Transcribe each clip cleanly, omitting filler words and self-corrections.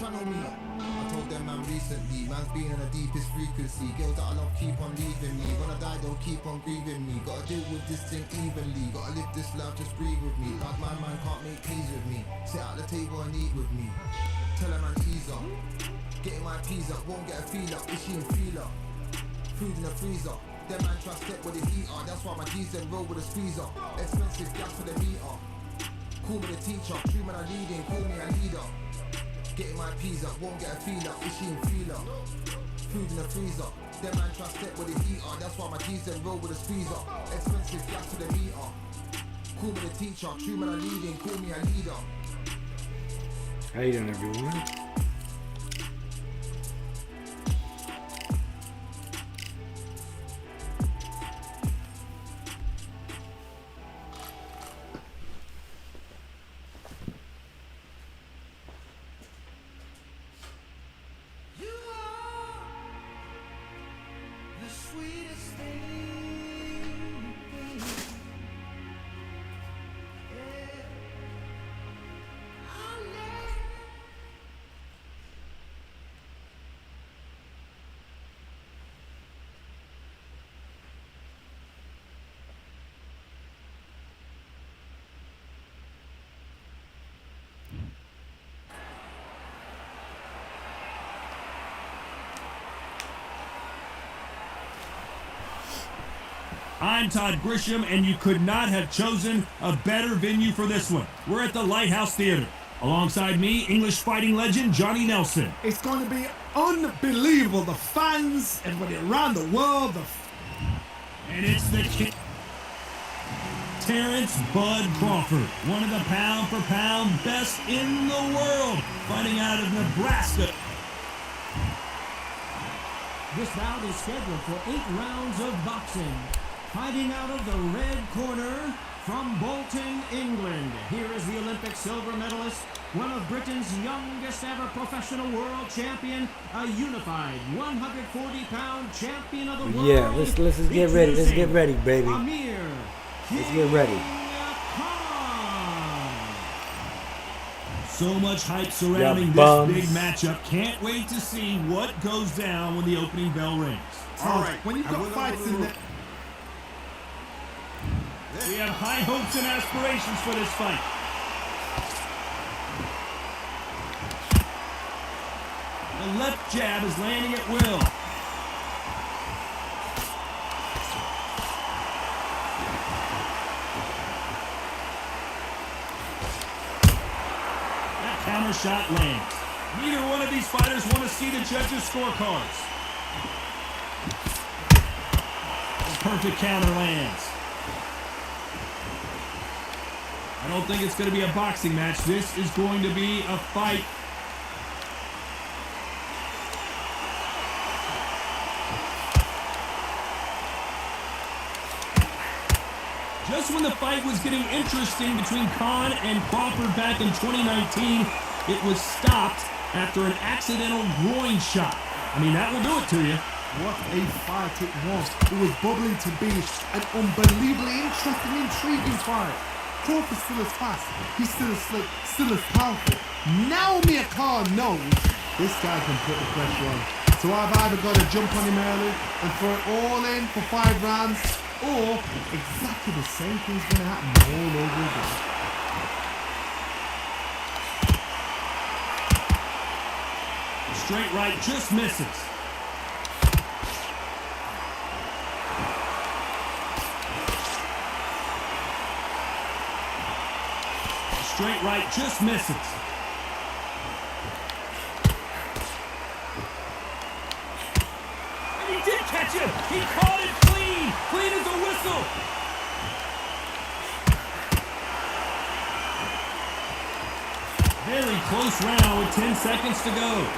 channel me. I told them man recently, man's been in the deepest frequency. Girls that I love keep on leaving me. When I die they'll keep on grieving me. Gotta deal with this thing evenly. Gotta live this life, just breathe with me. Like my man can't make peas with me. Sit at the table and eat with me. Tell a man ease up. Getting my peas up, won't get a feel up. Itchy and feel up. Food in the freezer. Them man try to step with the heater. That's why my G's then roll with a squeezer. Expensive gas for the meter. Call me the teacher. True man I leading, call me a leader. Getting my peas up, won't get a feel up. Itchy and feel up. Food in the freezer. Them man try to step with the heater. That's why my G's then roll with a squeezer. Expensive gas for the meter. Call me the teacher. True man I leading, call me a leader. How you doing, everyone? I'm Todd Grisham, and you could not have chosen a better venue for this one. We're at the Lighthouse Theater. Alongside me, English fighting legend Johnny Nelson. It's going to be unbelievable. The fans, everybody around the world. And it's the kid, Terrence Bud Crawford, one of the pound-for-pound best in the world, fighting out of Nebraska. This bout is scheduled for 8 rounds of boxing. Fighting out of the red corner from Bolton, England. Here is the Olympic silver medalist, one of Britain's youngest ever professional world champion, a unified 140-pound champion of the world. Yeah, let's just get ready. Let's get ready, baby. Amir Let's get ready. Khan. So much hype surrounding Yeah, this big matchup. Can't wait to see what goes down when the opening bell rings. All right, when you've got fights in there. We have high hopes and aspirations for this fight. The left jab is landing at will. That counter shot lands. Neither one of these fighters want to see the judges' scorecards. The perfect counter lands. I don't think it's going to be a boxing match. This is going to be a fight. Just when the fight was getting interesting between Khan and Crawford back in 2019, it was stopped after an accidental groin shot. I mean, that will do it to you. What a fight it was. It was bubbling to be an unbelievably interesting, intriguing fight. Crawford still is fast. He's still as slick, still as powerful. Now Amir Khan knows this guy can put the pressure on. So I've either got to jump on him early and throw it all in for 5 rounds, or exactly the same thing's going to happen all over again. Straight right just misses. Straight right just misses. And he did catch him. He caught it clean. Clean as a whistle. Very close round with 10 seconds to go.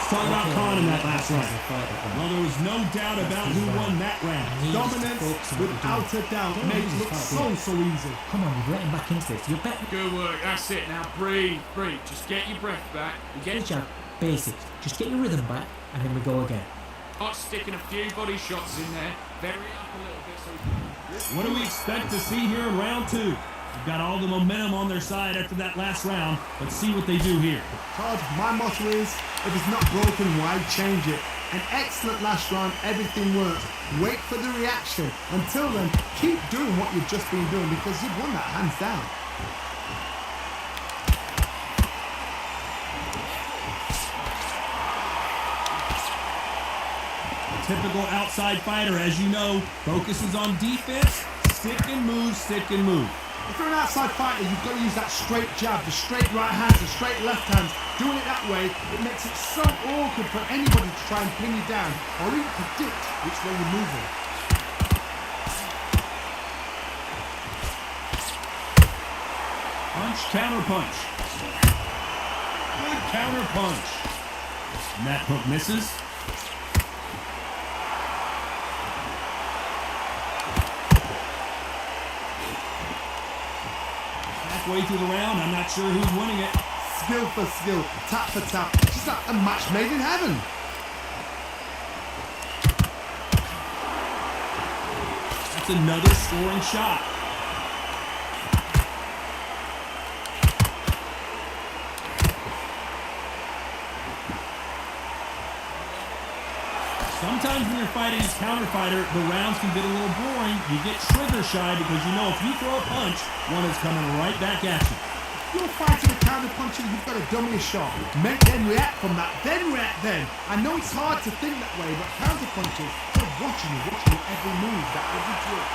Talk about Khan in that last round. Well, there was no doubt about who won that round. Dominance, without a doubt, made it look so easy. Come on, you're getting back into this. You're better. Good work, that's it. Now breathe. Just get your breath back. Good job. Basics. Just get your rhythm back, and then we go again. Hot sticking a few body shots in there. Very up a little bit. So What do we expect to see here in round 2? They've got all the momentum on their side after that last round. Let's see what they do here. Todd, my motto is, if it's not broken, why change it? An excellent last round, everything works. Wait for the reaction. Until then, keep doing what you've just been doing because you've won that hands down. Typical outside fighter, as you know, focuses on defense, stick and move, stick and move. If you're an outside fighter, you've got to use that straight jab, the straight right hands, the straight left hands. Doing it that way, it makes it so awkward for anybody to try and pin you down or even predict which way you're moving. Punch, counter punch. Good counter punch. And that hook misses. Halfway through the round, I'm not sure who's winning it. Skill for skill, tap for tap, just like a match made in heaven. That's another scoring shot. Sometimes when you're fighting as counter fighter, the rounds can get a little boring. You get trigger shy because you know if you throw a punch, one is coming right back at you. If you're fighting a counter puncher, you've got to dummy a shot. Make them react from that, then react then. I know it's hard to think that way, but counter punchers, they're watching you every move, that every twitch.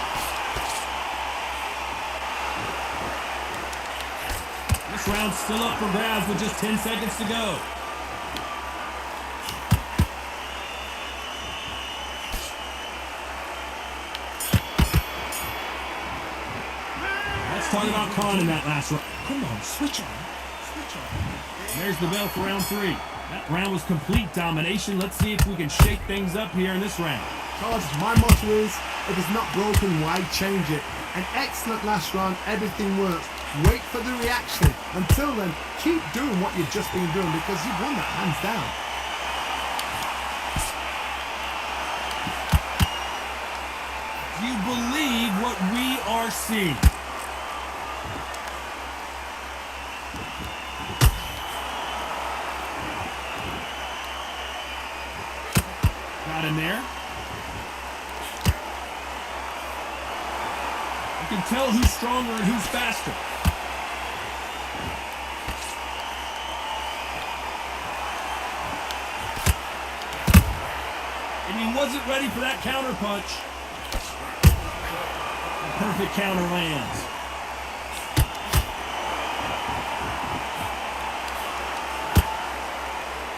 This round's still up for grabs with just 10 seconds to go. Let's talk about Khan in that last round. Come on, switch on. Switch on. There's the bell for round 3. That round was complete domination. Let's see if we can shake things up here in this round. Todd, my motto is, if it's not broken, why change it? An excellent last round, everything works. Wait for the reaction. Until then, keep doing what you've just been doing because you've won that hands down. Do you believe what we are seeing? Got in there. You can tell who's stronger and who's faster. And he wasn't ready for that counter punch. The perfect counter lands.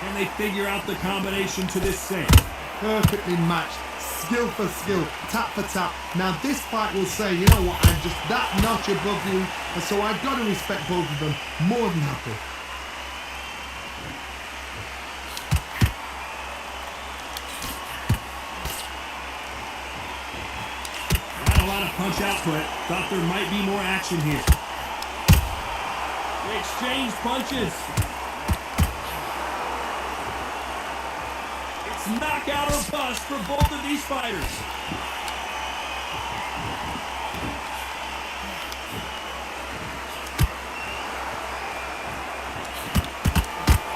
And they figure out the combination to this same. Perfectly matched, skill for skill, tap for tap. Now this fight will say, you know what, I'm just that notch above you, and so I've got to respect both of them. More than happy. Not a lot of punch output. Thought there might be more action here. They exchanged punches. Knockout or bust for both of these fighters.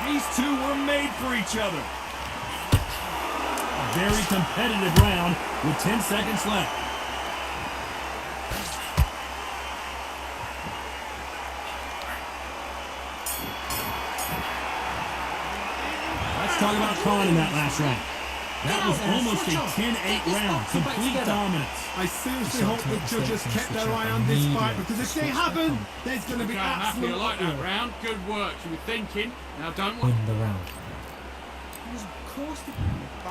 These two were made for each other. A very competitive round with 10 seconds left. Let's talk about Khan in that last round. That was almost a 10-8 round, complete dominance. I seriously hope the judges kept their eye on this fight because if they haven't, there's going to be I'm happy absolute I like that uproar. round. Good work. You were thinking. Now don't Win worry. the round.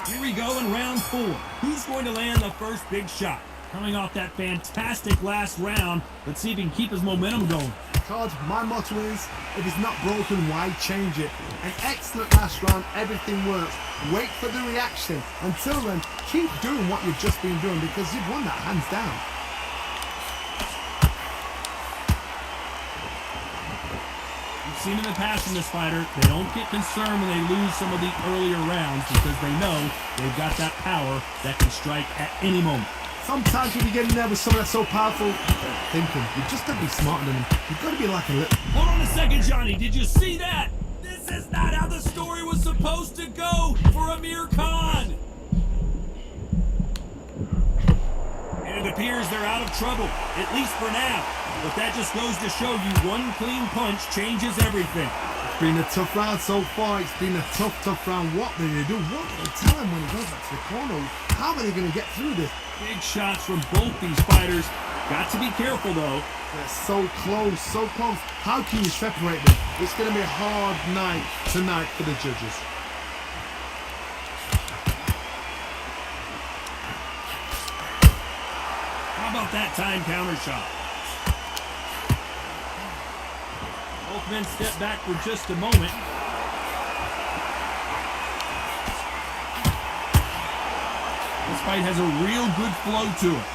Here we go in round 4. Who's going to land the first big shot? Coming off that fantastic last round, let's see if he can keep his momentum going. Todd, my motto is, if it's not broken, why change it? An excellent last round, everything works. Wait for the reaction. Until then, keep doing what you've just been doing because you've won that hands down. We've seen in the past from this fighter, they don't get concerned when they lose some of the earlier rounds because they know they've got that power that can strike at any moment. Sometimes when you get in there with someone that's so powerful, thinking, you just gotta be smarter than him. You've got to be like a little... Hold on a second, Johnny. Did you see that? This is not how the story was supposed to go for Amir Khan. And it appears they're out of trouble, at least for now. But that just goes to show you one clean punch changes everything. It's been a tough round so far. It's been a tough round. What do they do? What do they tell him when he goes back to the corner? How are they going to get through this? Big shots from both these fighters. Got to be careful, though. They're so close, so close. How can you separate them? It's going to be a hard night tonight for the judges. How about that time counter shot? Both men step back for just a moment. This fight has a real good flow to it.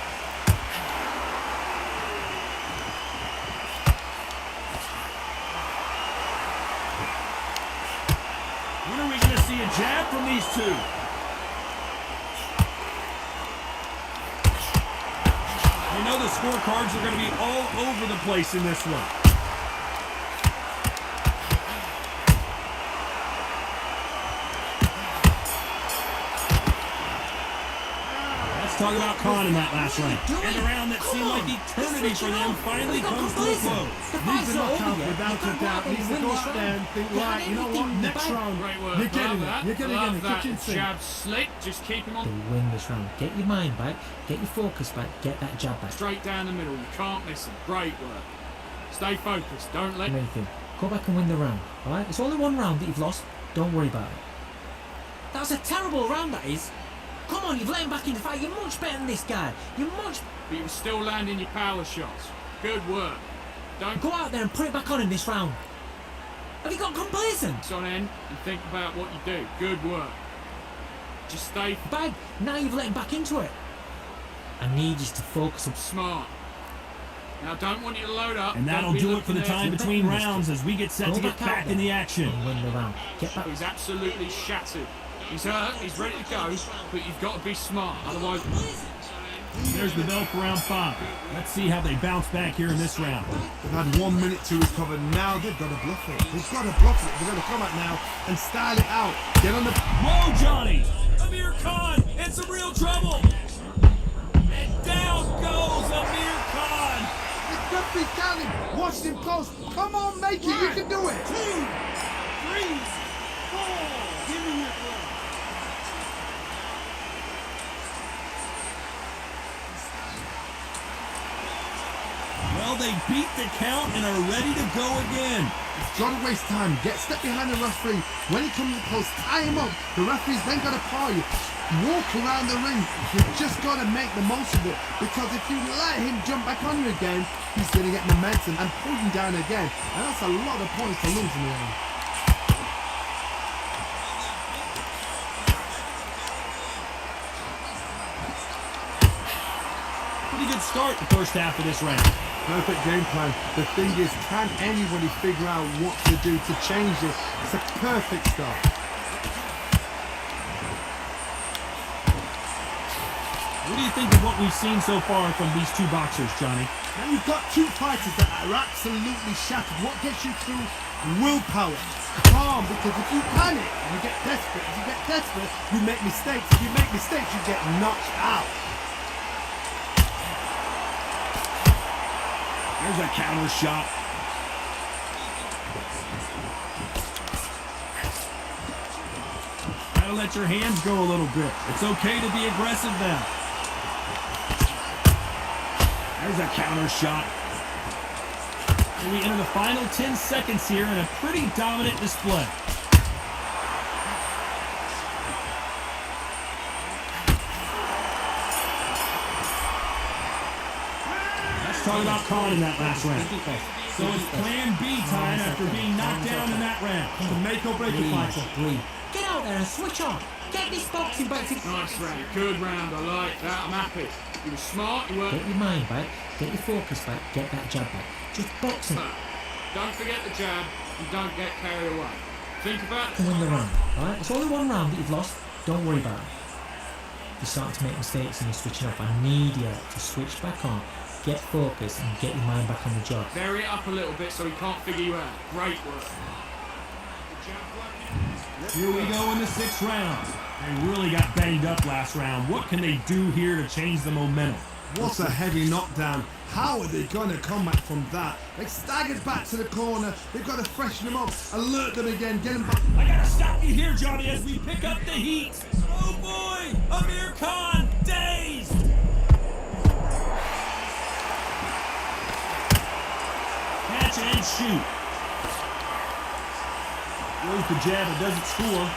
When are we going to see a jab from these two? You know the scorecards are going to be all over the place in this one. Talk about Khan in that last round. And a round that seemed like eternity for them finally comes to a close. Needs to knock out without a doubt. Needs to go out there and think, right, you know what, next round, Great work. you're getting it. You're getting Love in the that. kitchen sink. Jab slick, just keep him on. To win this round. Get your mind back, get your focus back, get that jab back. Straight down the middle. You can't miss him. Great work. Stay focused. Don't let... Anything. Go back and win the round. Alright? It's only one round that you've lost. Don't worry about it. That was a terrible round, that is. Come on, you've let him back in the fight. You're much better than this guy. You're much... But you were still landing your power shots. Good work. Don't Go out there and put it back on him this round. Have you got complacent? on end and think about what you do. Good work. Just stay Bag, now you've let him back into it. I need you to focus on... smart. Now, don't want you to load up. And that'll do it for the time between rounds as we get set to get back in the action. and win the round. Get back. He's absolutely shattered. He's hurt. He's ready to go. But you've got to be smart. Otherwise... There's the bell for round 5. Let's see how they bounce back here in this round. They've had 1 minute to recover. Now they've got to bluff it. They've got to bluff it. They're going to come out now and style it out. Get on the... Whoa, Johnny! Amir Khan in some real trouble! And down goes Amir Khan! It's referee counting. Watch him close. Come on, make it. You can do it. 2, 3, 4. Give me your blood. Well, they beat the count and are ready to go again. It's got to waste time. Get step behind the referee. When he comes close, tie him up. The referee's then got to call you. Walk around the ring. You've just got to make the most of it. Because if you let him jump back on you again, he's going to get momentum and pull you down again. And that's a lot of points to lose in the round. Pretty good start the first half of this round. Perfect game plan. The thing is, can anybody figure out what to do to change this? It's a perfect start. What do you think of what we've seen so far from these two boxers, Johnny? Now you've got two fighters that are absolutely shattered. What gets you through? Willpower. Calm, because if you panic, you get desperate. If you get desperate, you make mistakes. If you make mistakes, you get knocked out. There's a counter shot. Gotta let your hands go a little bit. It's okay to be aggressive now. There's a counter shot. And we enter the final 10 seconds here in a pretty dominant display. Let's talk about Khan in that last round. So it's plan B time after being knocked down in that round. To make or break a fighter. Breathe. Get out there and switch on. Get this boxing back to... Nice round. Good round. I like that. I'm happy. You were smart. You Get worked... your mind back, get your focus back, get that jab back. Just boxing. Don't forget the jab. and don't get carried away. Think about To win the round, alright? It's only one round that you've lost. Don't worry about it. You're starting to make mistakes and you're switching off. I need you to switch back on, get focused, and get your mind back on the job. vary it up a little bit so he can't figure you out. Great work. Here we go in the 6th round. They really got banged up last round. What can they do here to change the momentum? What a heavy knockdown. How are they going to come back from that? They staggered back to the corner. They've got to freshen them up, alert them again, get them back. I gotta stop you here, Johnny, as we pick up the heat. Oh boy, Amir Khan, dazed. Catch and shoot. Throws the jab, it doesn't score.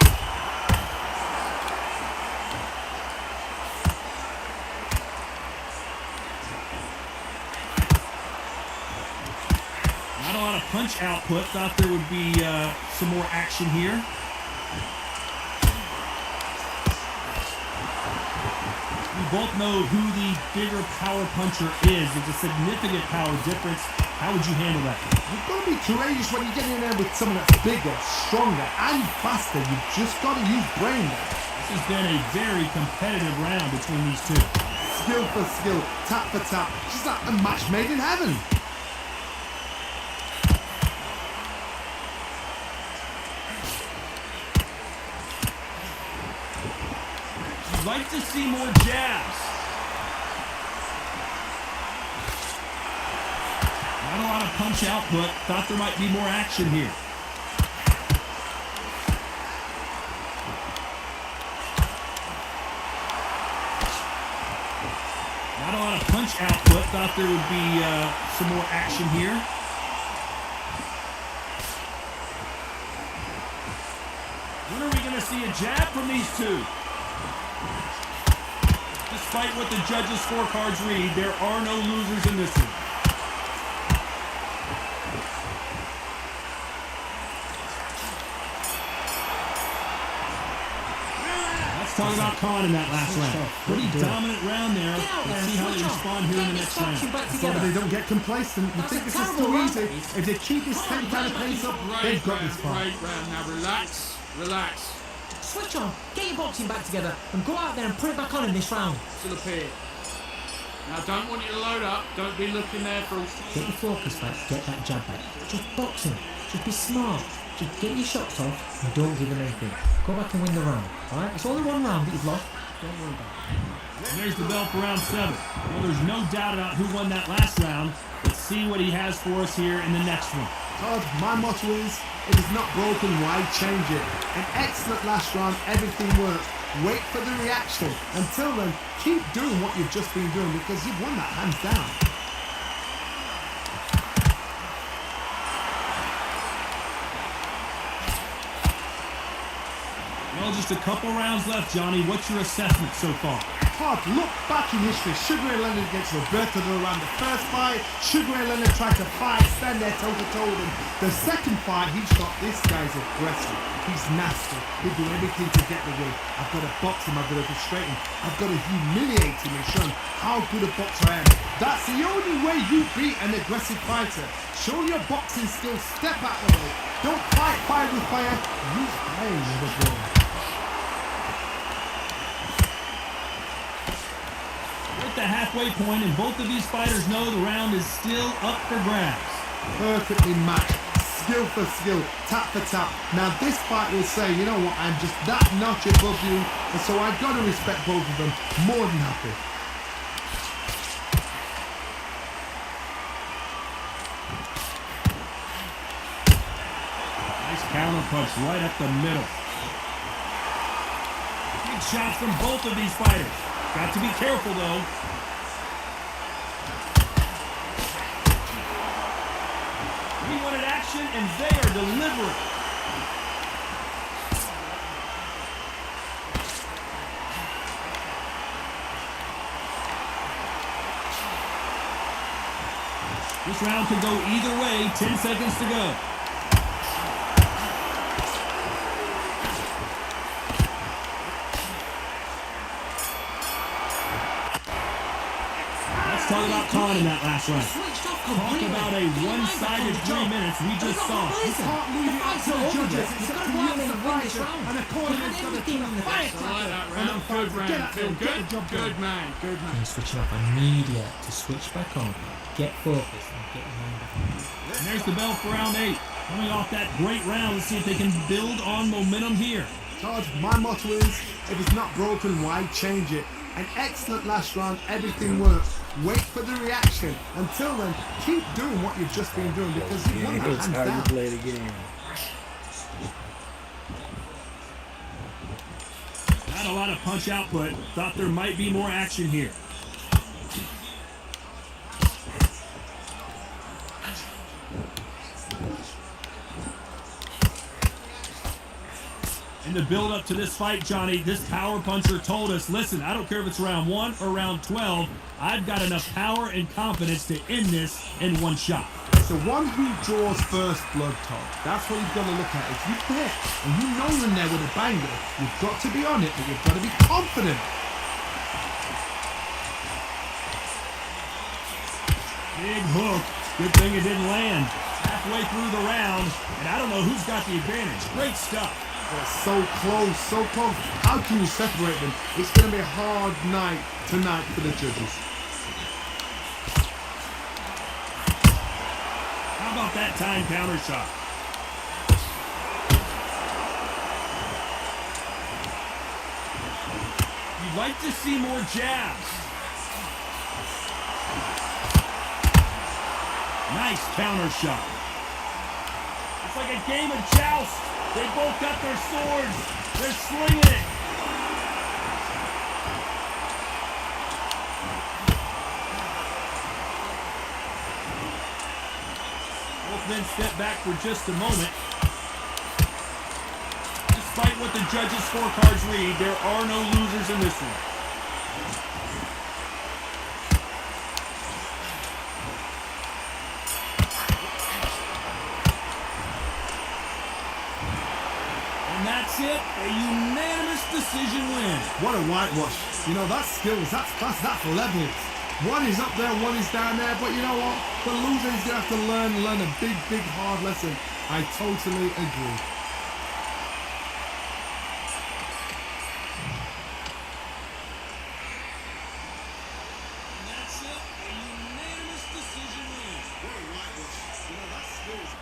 Not a lot of punch output. Thought there would be some more action here. We both know who the bigger power puncher is. There's a significant power difference. How would you handle that? You've got to be courageous when you get in there with someone that's bigger, stronger, and faster. You've just got to use brain there. This has been a very competitive round between these two. Skill for skill, tap for tap. Just like a match made in heaven. I'd like to see more jabs. Not a lot of punch output. Thought there might be more action here. Not a lot of punch output. Thought there would be some more action here. When are we going to see a jab from these two? Despite what the judges' scorecards read, there are no losers in this one. Let's talk about Khan in that last round. Pretty dominant round there. Let's see how they respond here in the next round. So they don't get complacent. You think this is too easy. If they keep this same kind of pace up, they've got this far. Great round. Now relax, relax. Switch on, get your boxing back together, and go out there and put it back on in this round. Still appear. Now don't want you to load up. Don't be looking there for all. Get your focus back, get that jab back. Just boxing. Just be smart. Just get your shots off and don't give them anything. Go back and win the round. Alright? It's only one round that you've lost. Don't worry about it. And there's the bell for round 7. Well, there's no doubt about who won that last round. Let's see what he has for us here in the next one. Todd, my motto is, if it's not broken, why change it? An excellent last round, everything worked. Wait for the reaction. Until then, keep doing what you've just been doing because you've won that hands down. Well, just a couple rounds left, Johnny. What's your assessment so far? Todd, look back in history. Sugar Ray Leonard against Roberto Duran. The first fight, Sugar Ray Leonard tried to fight, stand there toe-to-toe with him. The second fight, he shot, this guy's aggressive. He's nasty. He'll do everything to get the win. I've got to box him. I've got to frustrate him. I've got to humiliate him and show him how good a boxer I am. That's the only way you beat an aggressive fighter. Show your boxing skills. Step out the way. Don't fight fire with fire. Use brain with a brain. We're at the halfway point, and both of these fighters know the round is still up for grabs. Perfectly matched. Skill for skill, tap for tap. Now this fight will say, you know what, I'm just that notch above you, and so I've got to respect both of them more than happy. Nice counter punch right up the middle. Big shots from both of these fighters. Got to be careful though. We wanted action, and they are delivering. This round could go either way. 10 seconds to go. That's Let's talk about Khan in that last round. Switched off Talk completely. about a one-sided 3 minutes we just saw. You can't leave it up to the judges. It's up to you as the fighter. And according to the fight. I like that round. Good round. Feel good. Good man. Good man. And switching off. I need you to switch back on. Get focused and get your mind back. And there's the bell for round 8. Coming off that great round, let's see if they can build on momentum here. George, my motto is, if it's not broken, why change it? An excellent last round, everything works. Wait for the reaction. Until then, keep doing what you've just been doing because you won that It's hands how you down. play the game. Not a lot of punch output. Thought there might be more action here. In the build-up to this fight, Johnny, this power puncher told us, listen, I don't care if it's round 1 or round 12, I've got enough power and confidence to end this in one shot. It's the one who draws first blood, Todd. That's what you've got to look at. If you hit and you know you're in there with a banger, you've got to be on it, but you've got to be confident. Big hook. Good thing it didn't land. Halfway through the round, and I don't know who's got the advantage. Great stuff. They're so close, so close. How can you separate them? It's going to be a hard night tonight for the judges. How about that time counter shot? You'd like to see more jabs. Nice counter shot. It's like a game of joust. They both got their swords. They're slinging it. Both men step back for just a moment. Despite what the judges' scorecards read, there are no losers in this one. And that's it, a unanimous decision win. What a whitewash. You know, that's skills, that's class, that's levels. One is up there, one is down there, but you know what? The loser is going to have to learn a big, big, hard lesson. I totally agree. And that's it, a unanimous decision win. What a whitewash. You know, that's skills.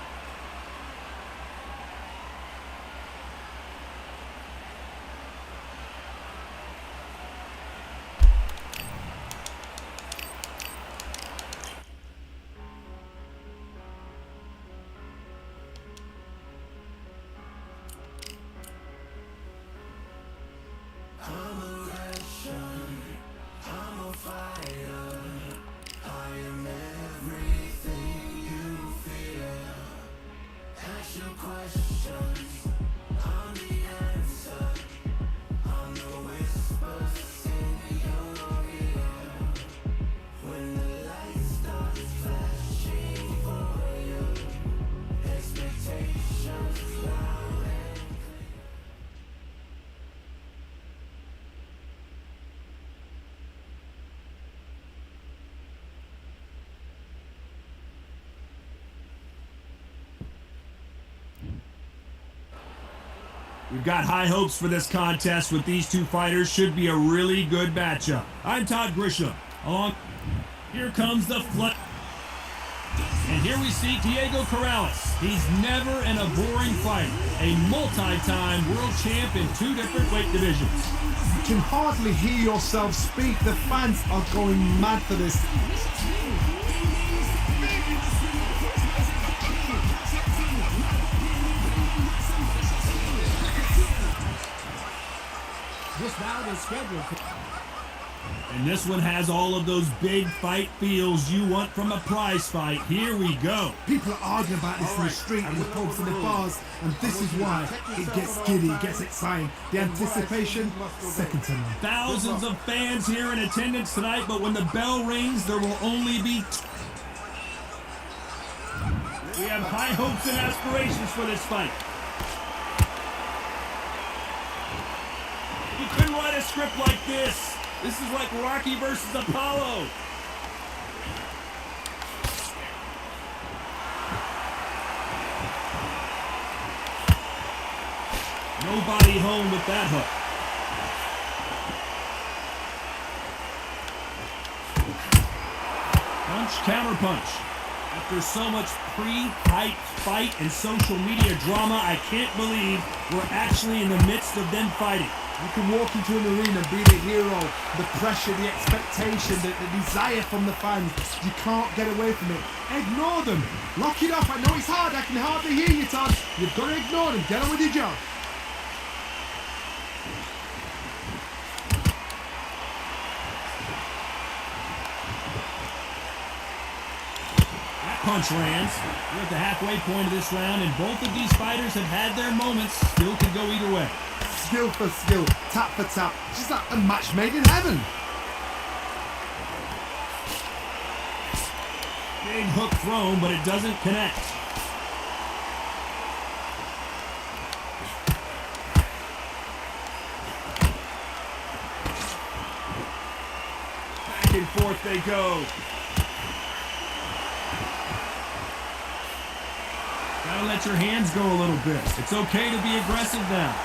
We've got high hopes for this contest with these two fighters. Should be a really good matchup. I'm Todd Grisham. Along, here comes the flood. And here we see Diego Corrales. He's never in a boring fight. A multi-time world champ in 2 different weight divisions. You can hardly hear yourself speak. The fans are going mad for this. This bout is scheduled for... And this one has all of those big fight feels you want from a prize fight. Here we go. People are arguing about this in the street and the pubs and the bars, and this is why it gets giddy, it gets exciting. The anticipation, second to none. Thousands of fans here in attendance tonight, but when the bell rings, there will only be... We have high hopes and aspirations for this fight. You couldn't write a script like this. This is like Rocky versus Apollo. Nobody home with that hook. Punch, counter punch. After so much pre-hype fight and social media drama, I can't believe we're actually in the midst of them fighting. You can walk into an arena, be the hero, the pressure, the expectation, the desire from the fans. You can't get away from it. Ignore them. Lock it up. I know it's hard. I can hardly hear you, Todd. You've got to ignore them. Get on with your job. That punch lands. We're at the halfway point of this round, and both of these fighters have had their moments. Still could go either way. Skill for skill, tap for tap. Just like a match made in heaven. Big hook thrown, but it doesn't connect. Back and forth they go. Gotta let your hands go a little bit. It's okay to be aggressive now.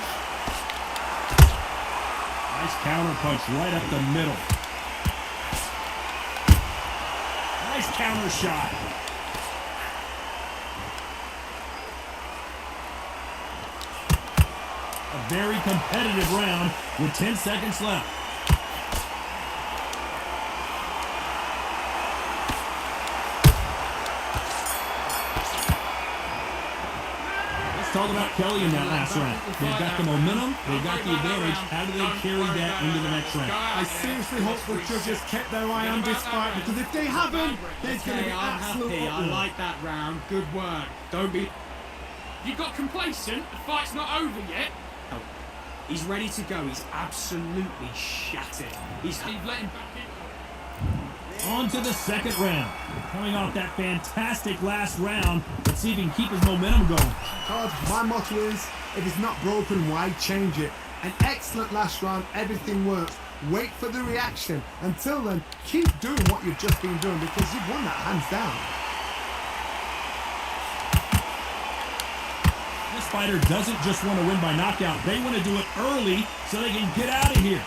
Nice counter punch right up the middle. Nice counter shot. A very competitive round with 10 seconds left. Talk about Kelly in that last round. They've got the momentum, they've got the advantage. How do they carry that into the next round? I seriously hope the judges kept their eye on this fight, because if they haven't, there's going to be I'm absolute happy. I uproar. like that round. Good work. Don't be... You got complacent? The fight's not over yet? Oh, he's ready to go. He's absolutely shattered. You've let him back in. On to the second round. Coming off that fantastic last round, let's see if he can keep his momentum going. Todd, my motto is, if it's not broken, why change it? An excellent last round, everything works. Wait for the reaction. Until then, keep doing what you've just been doing, because you've won that hands down. This fighter doesn't just want to win by knockout. They want to do it early so they can get out of here.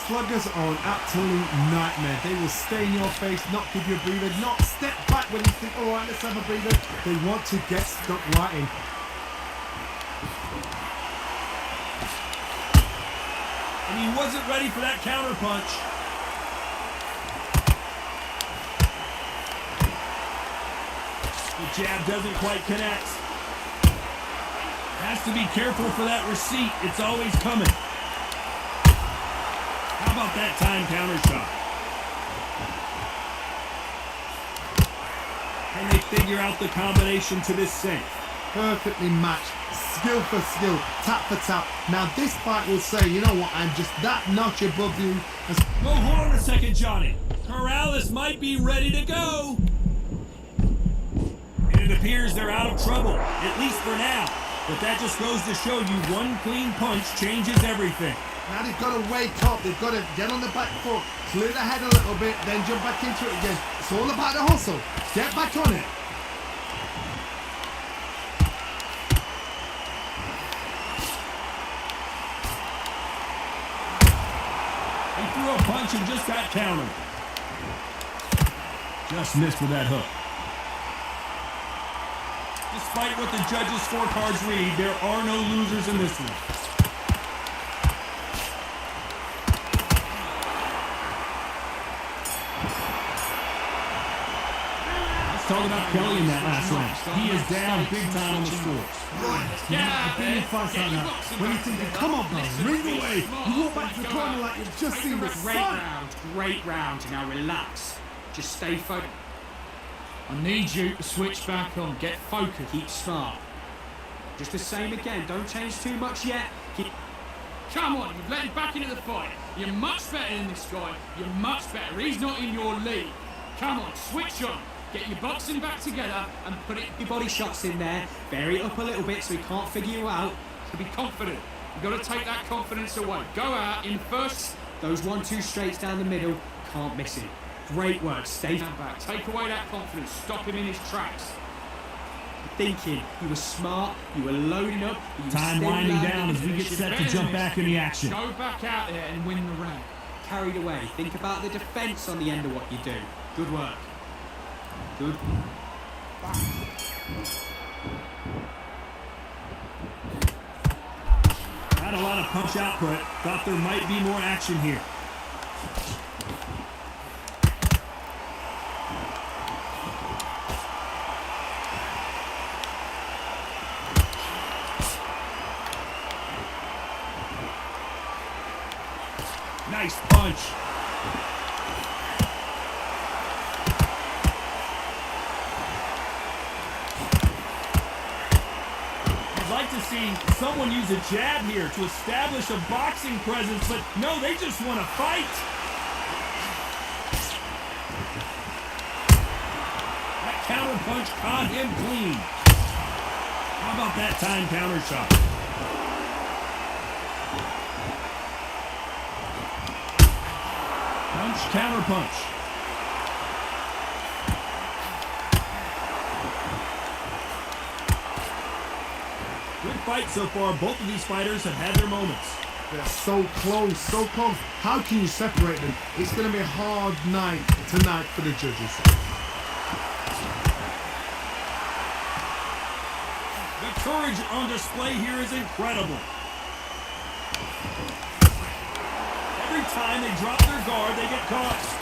Sluggers are an absolute nightmare. They will stay in your face, not give you a breather, not step back when you think, all right, let's have a breather. They want to get stuck right in. And he wasn't ready for that counter punch. The jab doesn't quite connect. Has to be careful for that receipt. It's always coming. How about that time counter shot? Can they figure out the combination to this safe? Perfectly matched, skill for skill, tap for tap. Now this fight will say, you know what, I'm just that notch above you. Oh, hold on a second, Johnny. Corrales might be ready to go. And it appears they're out of trouble, at least for now. But that just goes to show you one clean punch changes everything. Now they've got to wake up, they've got to get on the back foot, clear the head a little bit, then jump back into it again. It's all about the hustle. Get back on it. He threw a punch and just got countered. Just missed with that hook. Despite what the judges' scorecards read, there are no losers in this one. Talk about Kelly in that last round. He is down big time on the score. Yeah, big fights like that. When you're thinking, come on, bro, ring away. You walk back to the corner like you've just seen the sun. Great round. Now relax. Just stay focused. I need you to switch back on. Get focused. Keep smart. Just the same again. Don't change too much yet. Come on, you've let him back into the fight. You're much better than this guy. You're much better. He's not in your league. Come on, switch on. Get your boxing back together and put it. Your body shots in there. Vary it up a little bit so he can't figure you out. To be confident. You've got to take that confidence away. Go out in first. Those 1-2 straights down the middle. Can't miss it. Great work. Stay Back. Take away that confidence. Stop him in his tracks. thinking. You were smart, you were loading up. You were Time still winding learning, down as we and get you set should to jump back in the action. Go back out there and win the round. Carried away. Think about the defence on the end of what you do. Good work. Good. Had a lot of punch output. Thought there might be more action here. Nice punch. I'd like to see someone use a jab here to establish a boxing presence, but no, they just want to fight. That counter punch caught him clean. How about that time counter shot? Punch, counter punch. Good fight so far. Both of these fighters have had their moments. They're so close, so close. How can you separate them? It's going to be a hard night tonight for the judges. The courage on display here is incredible. Every time they drop their guard, they get caught.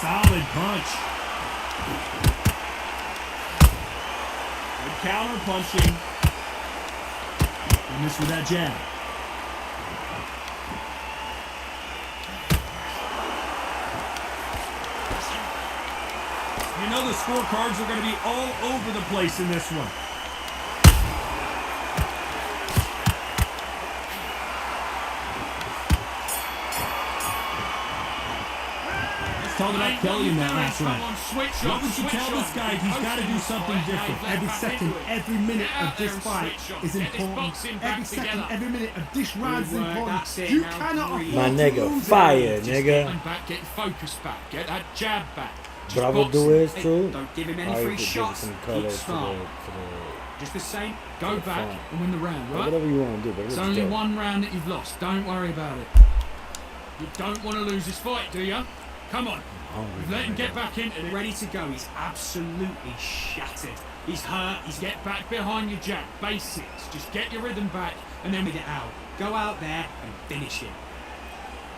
Solid punch. Good counter punching. And this with that jab. You know the scorecards are going to be all over the place in this one. Talking about Kelly in that last round. What would you tell this guy he's got to do something different? Every second, every minute of this fight is important. Every second, every minute of this round is important. You cannot afford My to nigga, lose it. fire, Just nigga. get him back, get focus back, get that jab back. Just What I would box do him. is, too, Don't give him I any would free give shots. some Keep color to smart. the Just the same, to go the back fight. and win the round, right? whatever you want to do, but It's let's only go. one round that you've lost. Don't worry about it. You don't want to lose this fight, do you? Come on. Let him get back into it. Ready to go. He's absolutely shattered. He's hurt. He's get back behind your jab. Basics. Just get your rhythm back and then we get out. Go out there and finish him.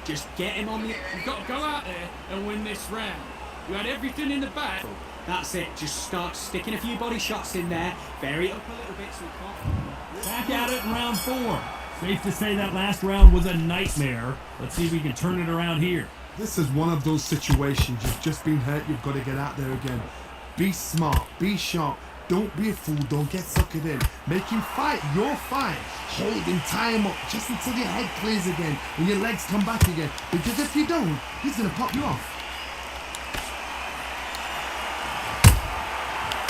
Just get him on the... You've got to go out there and win this round. You had everything in the back. That's it. Just start sticking a few body shots in there. Vary it up a little bit so we can't... Back at it in round 4. Safe to say that last round was a nightmare. Let's see if we can turn it around here. This is one of those situations. You've just been hurt. You've got to get out there again. Be smart. Be sharp. Don't be a fool. Don't get suckered in. Make him fight your fight. Hold him, tie him up just until your head clears again and your legs come back again. Because if you don't, he's going to pop you off.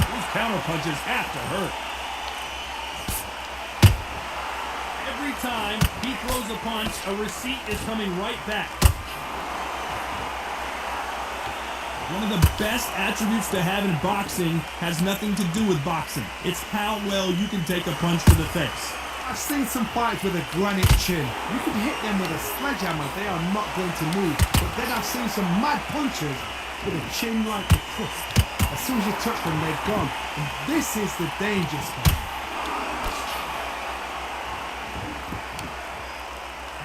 Those counter punches have to hurt. Every time he throws a punch, a receipt is coming right back. One of the best attributes to have in boxing has nothing to do with boxing. It's how well you can take a punch to the face. I've seen some fights with a granite chin. You could hit them with a sledgehammer, they are not going to move. But then I've seen some mad punchers with a chin like a crust. As soon as you touch them, they're gone. And this is the danger spot.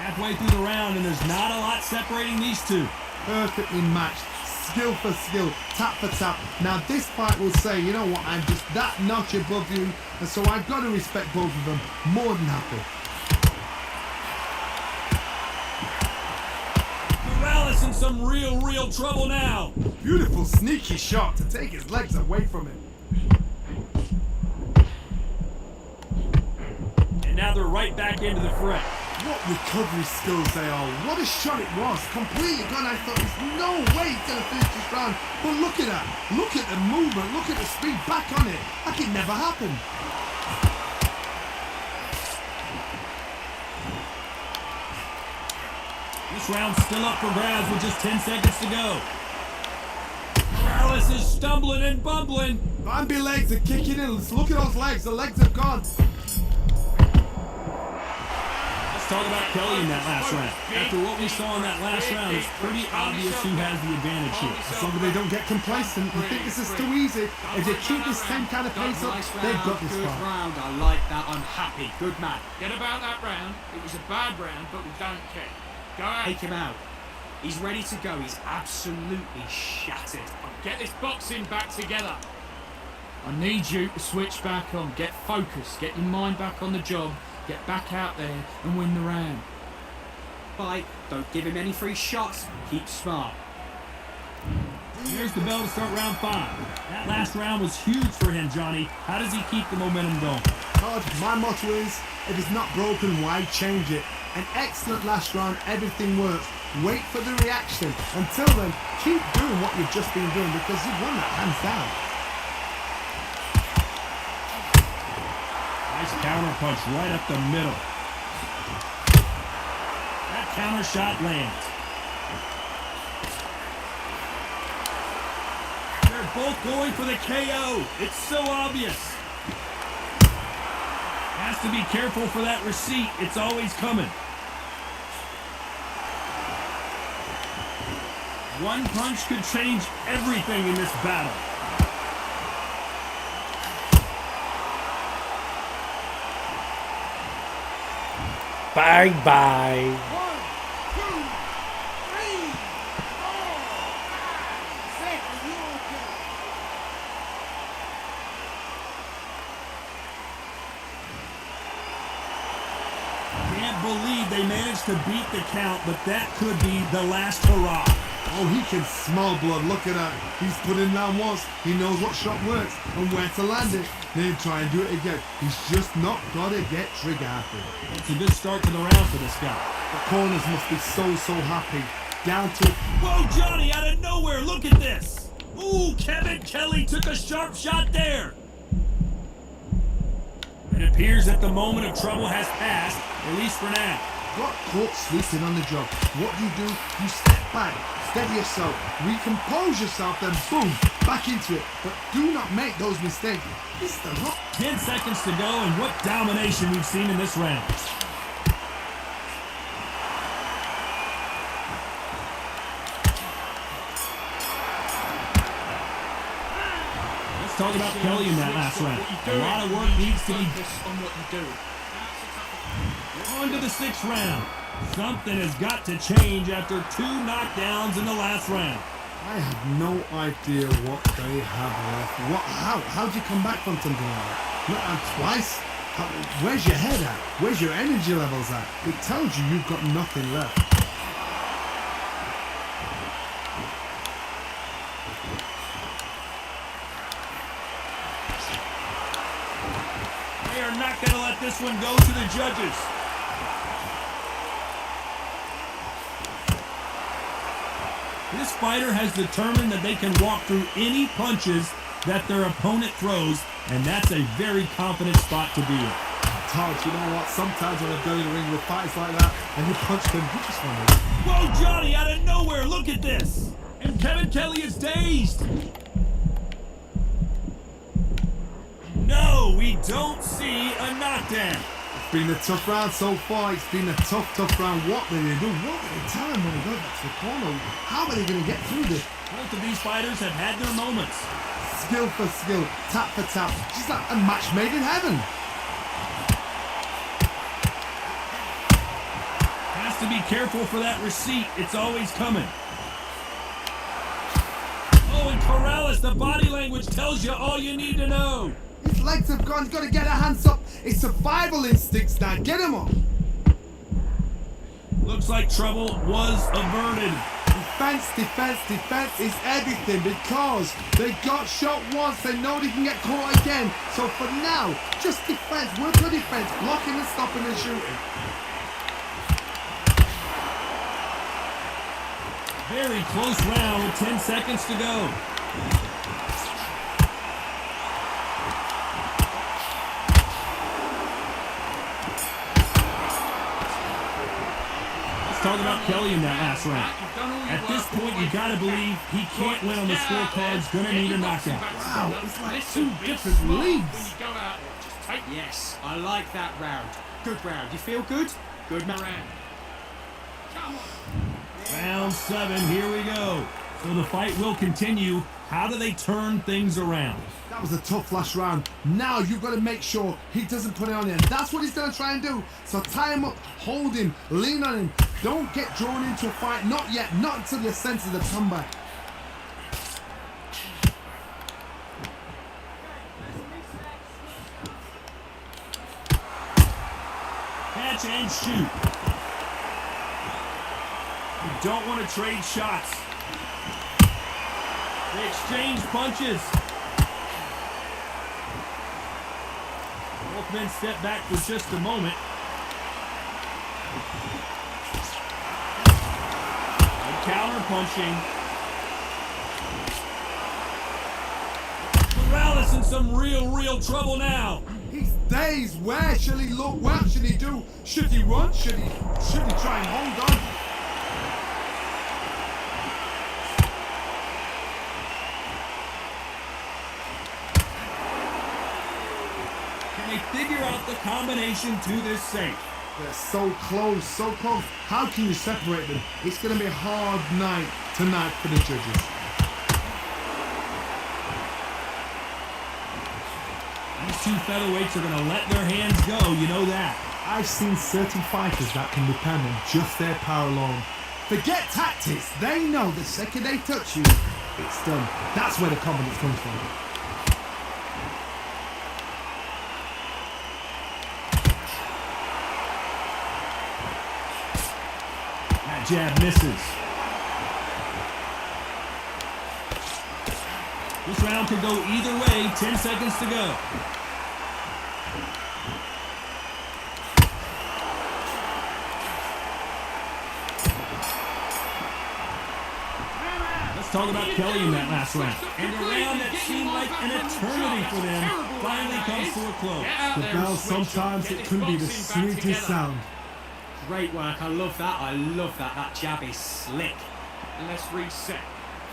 Halfway through the round, and there's not a lot separating these two. Perfectly matched. Skill for skill, tap for tap. Now this fight will say, you know what, I'm just that notch above you, and so I've got to respect both of them. More than happy. Morales in some real trouble now. Beautiful sneaky shot to take his legs away from him. And now they're right back into the fray. What recovery skills they are. What a shot it was. Completely gone. I thought there's no way he's going to finish this round. But look at that. Look at the movement. Look at the speed back on it. Like it never happened. This round's still up for grabs with just 10 seconds to go. Morales is stumbling and bumbling. Bambi legs are kicking in. Let's look at those legs. The legs have gone. Let's talk about Kelly in that last round. After what we saw in that last round, it's pretty obvious who has the advantage here. As long as they don't get complacent and think this is too easy, if they keep this same kind of pace up, they've got this Good far. round. I like that. I'm happy. Good man. Get about that round. It was a bad round, but we don't care. Go ahead. Take him out. He's ready to go. He's absolutely shattered. Get this boxing back together. I need you to switch back on. Get focused. Get your mind back on the job. Get back out there and win the round. Fight. Don't give him any free shots. Keep smart. Here's the bell to start round 5. That last round was huge for him, Johnny. How does he keep the momentum going? Todd, my motto is, if it's not broken, why change it? An excellent last round, everything works. Wait for the reaction. Until then, keep doing what you've just been doing because you've won that hands down. Nice counter punch right up the middle. That counter shot lands. They're both going for the KO. It's so obvious. Has to be careful for that receipt. It's always coming. One punch could change everything in this battle. Bye-bye. 1, 2, 3, 4, 5, 6. Are you okay? Can't believe they managed to beat the count, but that could be the last hurrah. Oh, he can smell blood. Look at that. He's put in down once. He knows what shot works and where to land it. Then try and do it again. He's just not got to get trigger happy. It's a good start to the round for this guy. The corners must be so happy. Down to... Whoa, Johnny, out of nowhere, look at this. Ooh, Kevin Kelly took a sharp shot there. It appears that the moment of trouble has passed, at least for now. Got caught sleeping on the job. What do? You step back, steady yourself, recompose yourself, then boom, back into it. But do not make those mistakes. It's the rock. 10 seconds to go, and what domination we've seen in this round. Let's talk about Kelly in that last round. A lot of work needs to be Focus on what you do. on to the 6th round. Something has got to change after 2 knockdowns in the last round. I have no idea what they have left. How do you come back from something like that? Not out twice? Where's your head at? Where's your energy levels at? It tells you you've got nothing left. They are not going to let this one go to the judges. This fighter has determined that they can walk through any punches that their opponent throws, and that's a very confident spot to be in. Todd, you know what? Sometimes when I go in the ring with fights like that, and you punch them, you just want to... Whoa, Johnny, out of nowhere, look at this. And Kevin Kelly is dazed. No, we don't see a knockdown. It's been a tough round so far. It's been a tough round. What are they do? What are they tell him when he goes back to the corner? How are they going to get through this? Both of these fighters have had their moments. Skill for skill, tap for tap. Just like a match made in heaven. Has to be careful for that receipt. It's always coming. Oh, and Corrales, the body language tells you all you need to know. His legs have gone. He's got to get her hands up. It's survival instincts now. Get him up. Looks like trouble was averted. Defense is everything because they got shot once. They know they can get caught again. So for now, just defense. Work for defense. Blocking and stopping and shooting. Very close round with 10 seconds to go. talk about Kelly in that last round. At this point, you gotta believe he can't win on the scorecard's gonna need a knockout. Wow, it's like two different leagues. Yes, I like that round. Good round. You feel good? Good round. Round 7, here we go. So the fight will continue. How do they turn things around? That was a tough last round. Now you've got to make sure he doesn't put it on you. And that's what he's going to try and do. So tie him up, hold him, lean on him. Don't get drawn into a fight. Not yet. Not until your senses have come back. Catch and shoot. You don't want to trade shots. They exchange punches. Both men step back for just a moment. And counter punching. Morales in some real trouble now. He's dazed. Where shall he look? What should he do? Should he run? Should he try and hold on? Figure out the combination to this safe. They're so close, so close. How can you separate them? It's going to be a hard night tonight for the judges. These two featherweights are going to let their hands go, you know that. I've seen certain fighters that can depend on just their power alone. Forget tactics. They know the second they touch you, it's done. That's where the confidence comes from. Jab misses. This round could go either way. 10 seconds to go. Let's talk about Kelly in that last round. And a round that seemed like an eternity for them finally comes to a close. The bell, sometimes it can be the sweetest sound. Great work. I love that. I love that. That jab is slick. And let's reset.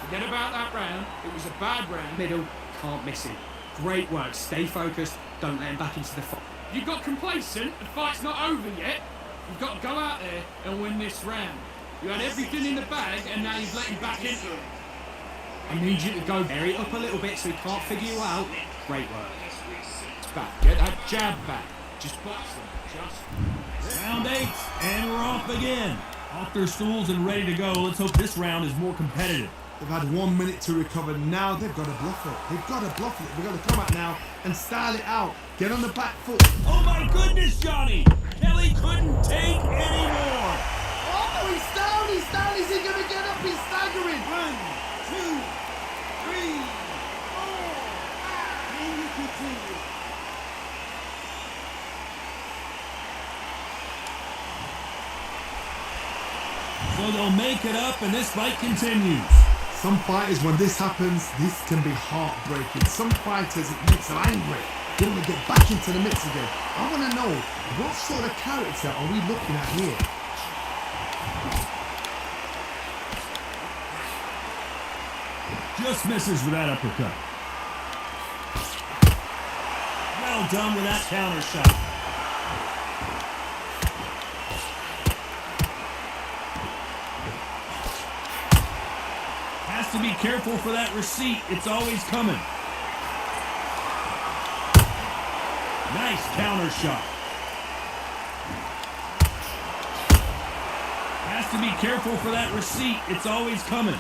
Forget about that round. It was a bad round. Middle, can't miss him. Great work. Stay focused. Don't let him back into the fight. You got complacent. The fight's not over yet. You've got to go out there and win this round. You had everything in the bag, and now you've let him back into it. I need you to go bury it up a little bit so he can't figure you out. Great work. It's back. Get that jab back. Just box them. Just. Round 8, and we're off again. Off their stools and ready to go. Let's hope this round is more competitive. They've had 1 minute to recover. Now they've got to bluff it. They've got to bluff it. They've got to come out now and style it out. Get on the back foot. Oh my goodness, Johnny! Kelly couldn't take any more. Oh, he's down. He's down. Is he going to get up? He's staggering. 1, 2, 3, 4, 5. And you continue. So they'll make it up, and this fight continues. Some fighters, when this happens, this can be heartbreaking. Some fighters, it makes them angry. They want to get back into the mix again. I want to know, what sort of character are we looking at here? Just misses with that uppercut. Well done with that counter shot. Has to be careful for that receipt. It's always coming. Nice counter shot. Has to be careful for that receipt. It's always coming.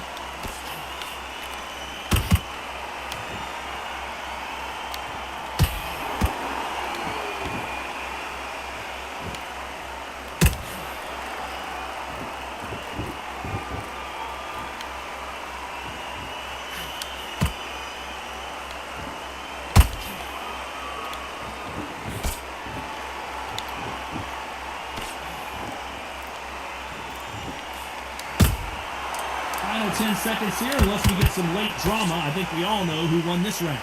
Final 10 seconds here, unless we get some late drama. I think we all know who won this round.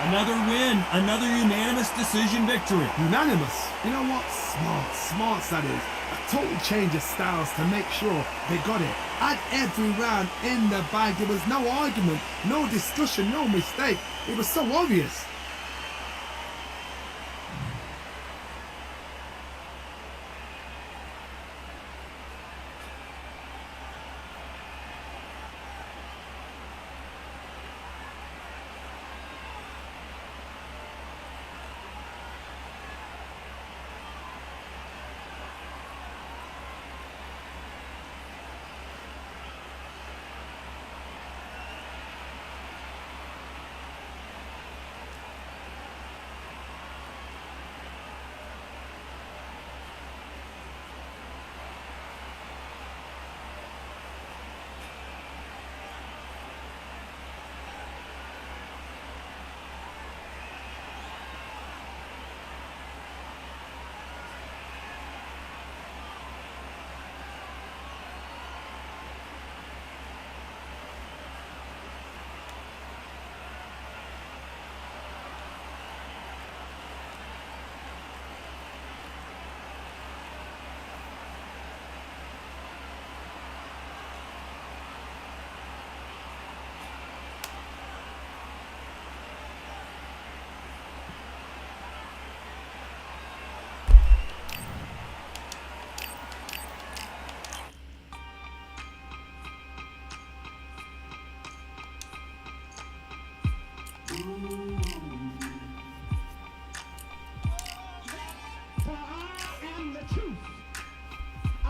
Another win, another unanimous decision victory. Unanimous. You know what? Smart that is. A total change of styles to make sure they got it. Had every round in the bag. There was no argument, no discussion, no mistake. It was so obvious. For I am the truth. I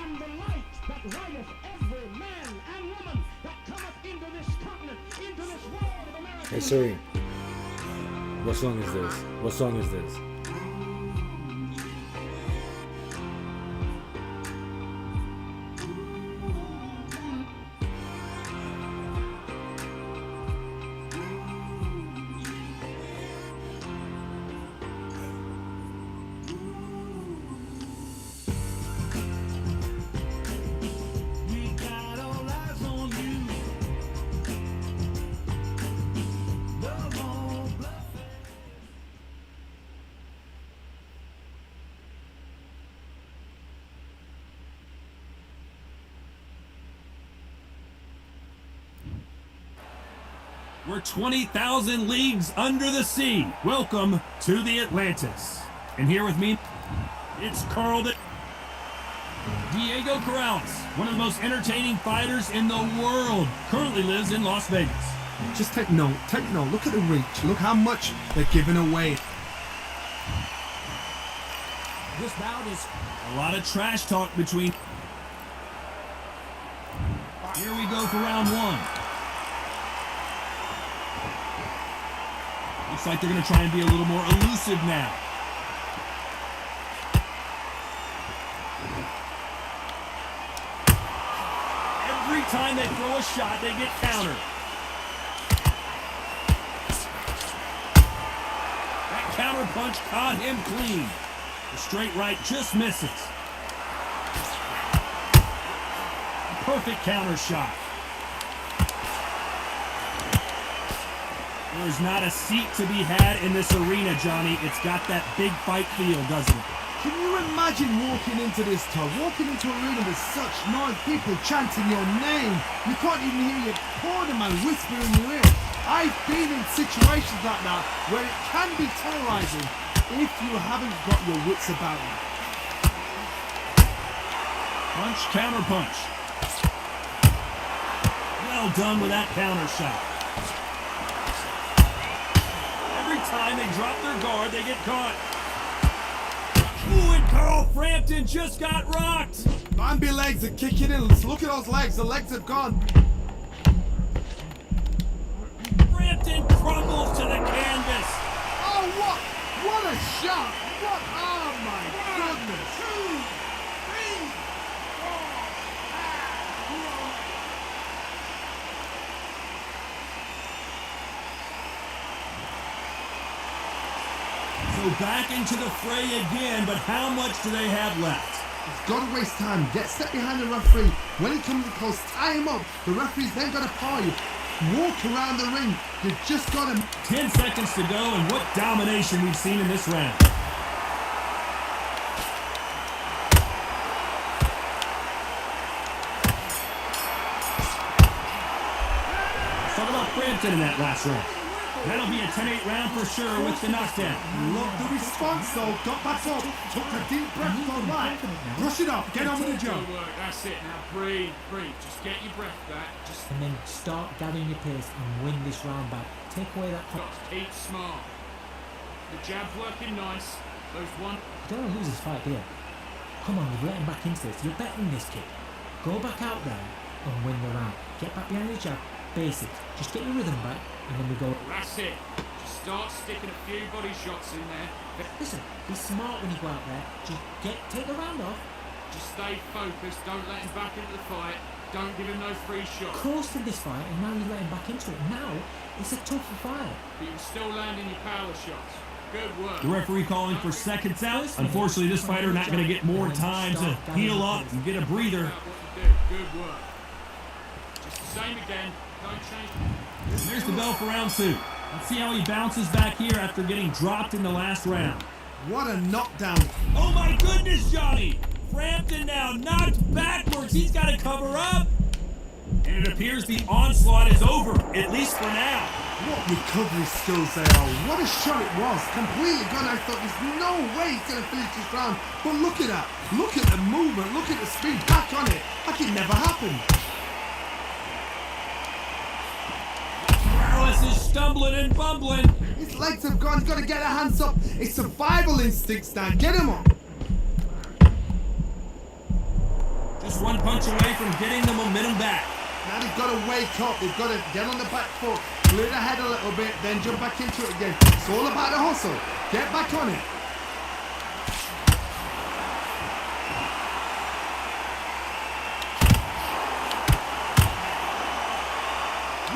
am the light that lighteth every man and woman that cometh into this continent, into this world of America. Hey Siri, what song is this? What song is this? We're 20,000 leagues under the sea. Welcome to the Atlantis. And here with me, it's Carl Diego Corrales, one of the most entertaining fighters in the world. Currently lives in Las Vegas. Just take note. Look at the reach. Look how much they're giving away. This bout is A lot of trash talk between. Here we go for round one. Looks like they're going to try and be a little more elusive now. Every time they throw a shot, they get countered. That counter punch caught him clean. The straight right just misses. Perfect counter shot. There's not a seat to be had in this arena, Johnny. It's got that big fight feel, doesn't it? Can you imagine walking into this tub, walking into an arena with such noise, people chanting your name? You can't even hear your cornerman whisper in your ear. I've been in situations like that where it can be terrorizing if you haven't got your wits about you. Punch, counter punch. Well done with that counter shot. Every time they drop their guard, they get caught. Ooh, and Carl Frampton just got rocked. Bambi legs are kicking in. Let's look at those legs. The legs have gone. Frampton crumbles to the canvas. Oh, what a shot. What, oh my goodness. So back into the fray again, but how much do they have left? You've got to waste time. Get set behind the referee. When he comes close, tie him up. The referee's then got to call you. walk around the ring. You just got to... 10 seconds to go, and what domination we've seen in this round. Talk about Frampton in that last round. That'll be a 10-8 round for sure with the knockdown. Look, the response though, got back up, took a deep breath, all right. Brush it up, get on with the job. Good work, that's it. Now breathe. Just get your breath back. Just And then start gathering your pace and win this round back. Take away that... keep smart. The jab's working nice. Those one... You don't want to lose this fight, do you? Come on, you've let him back into this. You're better than this kid. Go back out there and win the round. Get back behind the jab. Basics. Just get your rhythm back, and then we go. That's it. Just start sticking a few body shots in there. Listen, be smart when you go out there. Just take the round off. Just stay focused. Don't let him back into the fight. Don't give him those free shots. Crossed in this fight, and now you let him back into it. Now it's a tougher fight. But you're still landing your power shots. Good work. The referee calling for seconds out. Unfortunately, this fighter not going to get more time to heal up and get a breather. What you do. Good work. Just the same again. Don't change. There's the bell for round 2. Let's see how he bounces back here after getting dropped in the last round. What a knockdown. Oh my goodness, Johnny! Frampton now knocked backwards. He's got to cover up. And it appears the onslaught is over, at least for now. What recovery skills they are. What a shot it was. Completely gone. I thought there's no way he's going to finish this round. But look at that. Look at the movement. Look at the speed. Back on it. Like it never happened. Morales is stumbling and bumbling. His legs have gone. He's got to get her hands up. It's survival instincts now. Get him up. Just one punch away from getting the momentum back. Now they've got to wake up. They've got to get on the back foot, clear the head a little bit, then jump back into it again. It's all about the hustle. Get back on it.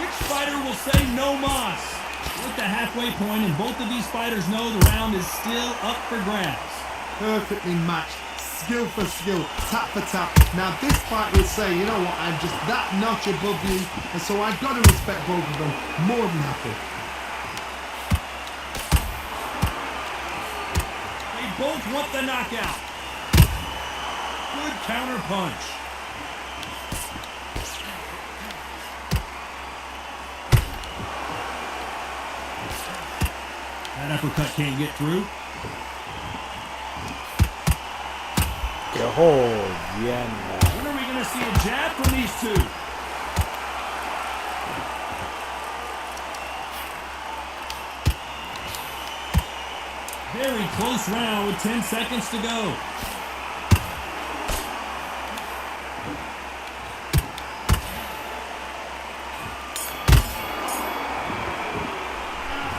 Which fighter will say no mas? We're at the halfway point, and both of these fighters know the round is still up for grabs. Perfectly matched. Skill for skill, tap for tap. Now this fight will say, you know what, I'm just that notch above you, and so I've got to respect both of them. More than happy. They both want the knockout. Good counter punch. That uppercut can't get through. Bien. When are we going to see a jab from these two? Very close round with 10 seconds to go.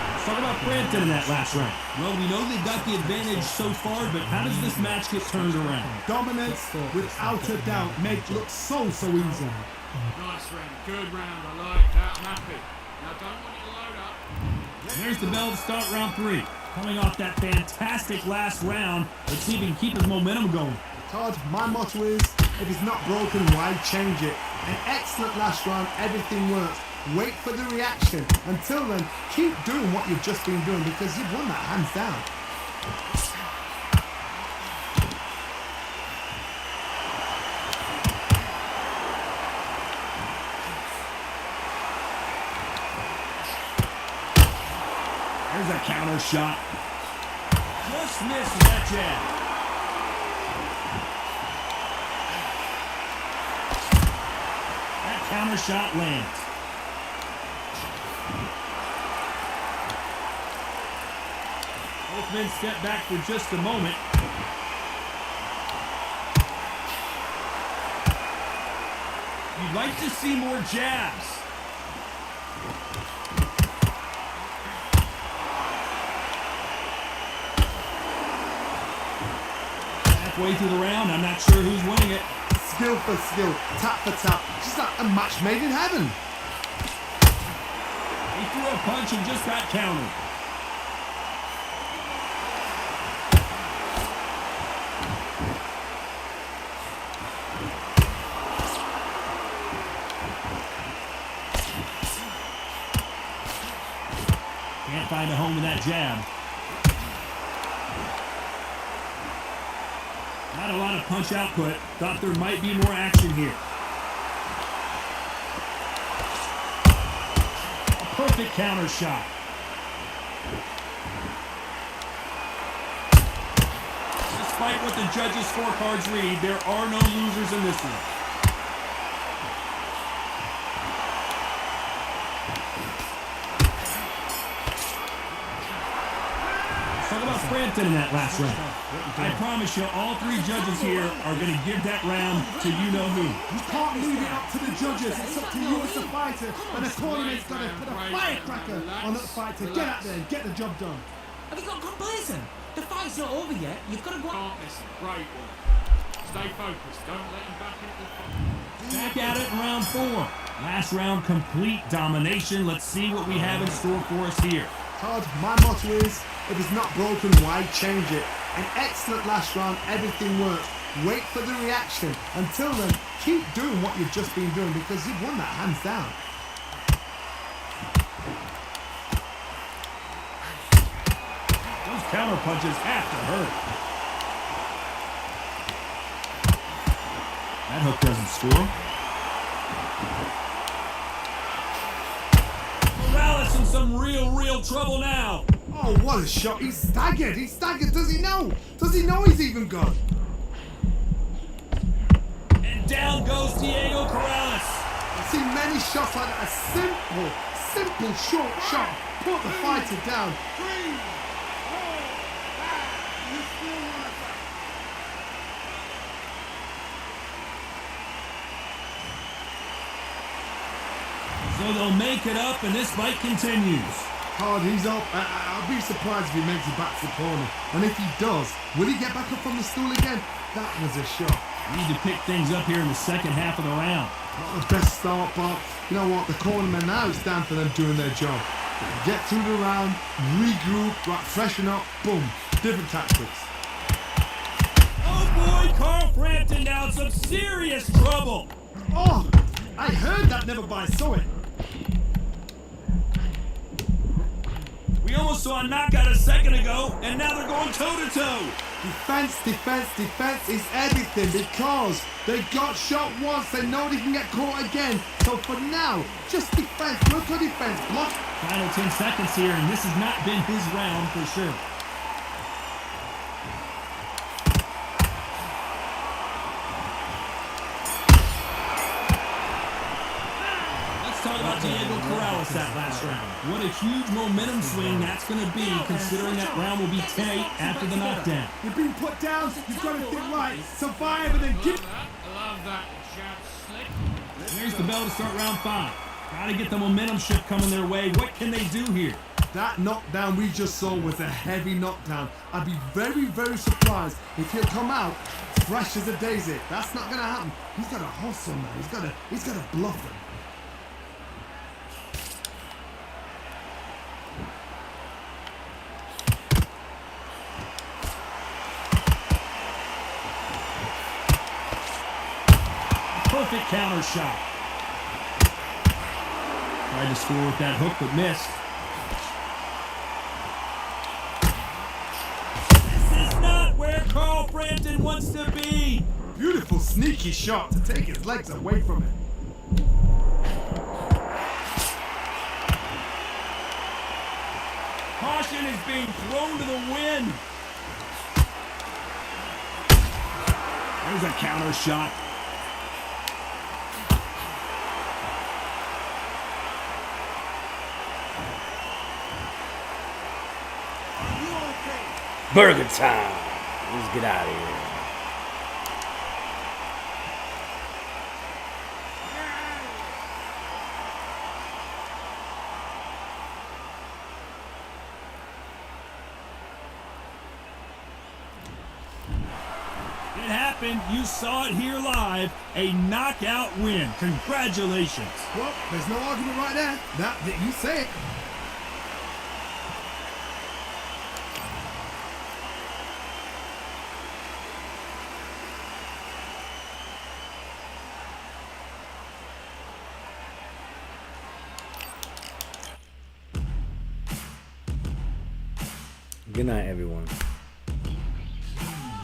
Let's talk about Frampton in that last round. Well, we know they've got the advantage so far, but how does this match get turned around? Dominance, without a doubt, make it look so easy. Nice round. Good round. I like that. I'm happy. Now don't want you to load up. And there's the bell to start round 3. Coming off that fantastic last round, let's see if he can keep his momentum going. Todd, my motto is, if it's not broken, why change it? An excellent last round, everything works. Wait for the reaction. Until then, keep doing what you've just been doing because you've won that hands down. There's a counter shot. Just missed that jab. That counter shot lands. Both men step back for just a moment. You'd like to see more jabs. Halfway through the round, I'm not sure who's winning it. Skill for skill, tap for tap. Just like a match made in heaven. He threw a punch and just got countered. Can't find a home with that jab. Not a lot of punch output. Thought there might be more action here. A perfect counter shot. Despite what the judges' scorecards read, there are no losers in this one. Talk about Frampton in that last round. I promise you, all three judges here are going to give that round to you-know-who. You can't leave it up to the judges. It's up to you as a fighter. And the cornerman's got to put a firecracker on that fight to get out there and get the job done. Have you got complacent? The fight's not over yet. You've got to go out. Listen, great one. Stay focused. Don't let him back into the fight. Back at it in round 4. Last round, complete domination. Let's see what we have in store for us here. Todd, my motto is, if it's not broken, why change it? An excellent last round, everything worked. Wait for the reaction. Until then, keep doing what you've just been doing because you've won that hands down. Those counter punches have to hurt. That hook doesn't score. Morales in some real trouble now. Oh, what a shot. He's staggered. He's staggered. Does he know? Does he know he's even gone? And down goes Diego Corrales. I've seen many shots like that. A simple short shot. Put the fighter down. So they'll make it up and this fight continues. Hard, he's up. I'll be surprised if he makes it back to the corner. And if he does, will he get back up on the stool again? That was a shot. Need to pick things up here in the second half of the round. Not the best start, but you know what? The cornermen now, it's down for them doing their job. Get through the round, regroup, right, freshen up, boom. Different tactics. Oh boy, Carl Frampton now in some serious trouble. Oh, I heard that, never by saw it. We almost saw a knockout a second ago, and now they're going toe-to-toe. Defense is everything because they got shot once, they know they can get caught again. So for now, just defense, look at defense, block. Final 10 seconds here, and this has not been his round for sure. Talk about Diego Corrales that last round. What a huge momentum swing that's going to be, considering that round will be tight after the knockdown. You're being put down, you've got to think right, survive and then give. I love that. Jab slick. There's the bell to start round 5. Got to get the momentum shift coming their way. What can they do here? That knockdown we just saw was a heavy knockdown. I'd be very surprised if he'll come out fresh as a daisy. That's not going to happen. He's got to hustle now. He's got to bluff him. Perfect counter shot. Tried to score with that hook, but missed. This is not where Carl Frampton wants to be. Beautiful sneaky shot to take his legs away from him. Caution is being thrown to the wind. There's a counter shot. Burger time. Let's get out of here. It happened. You saw it here live. A knockout win. Congratulations. Well, there's no argument right there. That you say it. Good night, everyone.